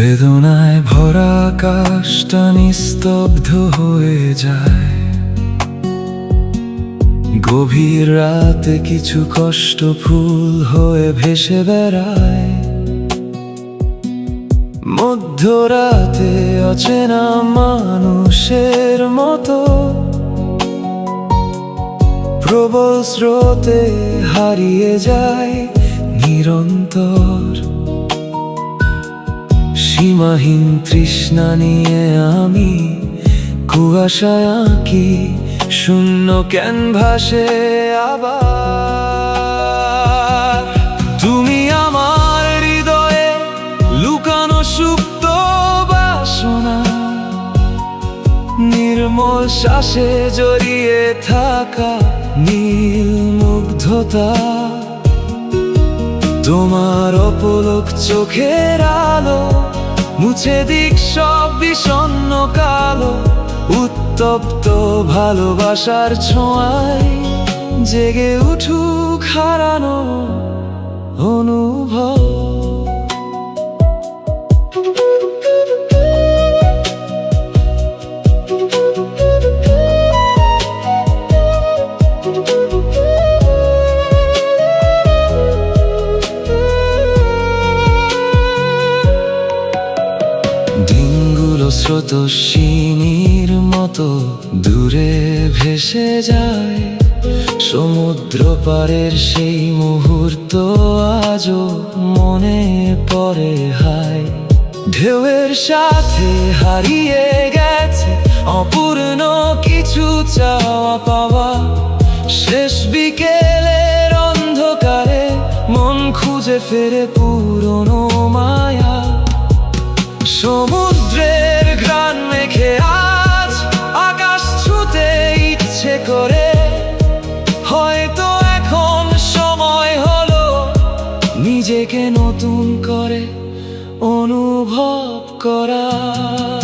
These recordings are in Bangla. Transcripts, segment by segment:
বেদনায় ভরা আকাশটা নিস্তব্ধ হয়ে যায়। গভীর রাতে কিছু কষ্ট ফুল হয়ে ভেসে বেড়ায়। মধ্যরাতে অচেনা মানুষের মতো প্রবল স্রোতে হারিয়ে যায় নিরন্তর। সীমাহীন তৃষ্ণা নিয়ে আমি কুয়াশায় আঁকি শূন্য ক্যানভাসে আবার। তুমি আমার হৃদয়ে লুকানো সুপ্ত বাসনা, নির্মল শ্বাসে জড়িয়ে থাকা নীল মুগ্ধতা। তোমার অপলক চোখের আলো মুছে দিক সব বিষণ্ণ কালো। উত্তপ্ত ভালোবাসার ছোঁয়ায় জেগে উঠুক হারানো অনুভব। দিনগুলো স্রোতস্বিনীর মতো দূরে ভেসে যায়। সমুদ্র পারের সেই মুহূর্ত আজও মনে পড়ে হায়। ঢেউয়ের সাথে হারিয়ে গেছে অপূর্ণ কিছু চাওয়া পাওয়া। শেষ বিকেলের অন্ধকারে মন খুঁজে ফেরে পুরনো মায়া। সমুদ্রের ঘ্রাণ মেখে আজ আকাশ ছুঁতে ইচ্ছে করে। হয়তো এখন সময় হলো নিজেকে নতুন করে অনুভব করার।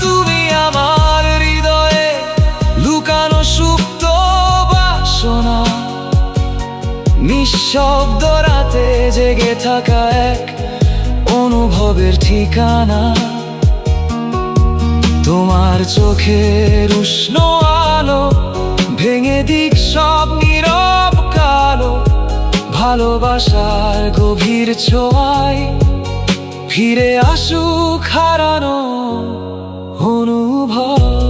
তুমি আমার হৃদয়ে লুকানো সুপ্ত বাসনা, নিঃশব্দ রাতে জেগে থাকা এক অনুভবের ঠিকানা। তোমার চোখের উষ্ণ আলো ভেঙে দিক সব নীরব কালো। ভালোবাসার গভীর ছোঁয়ায় ফিরে আসুক হারানো অনুভব।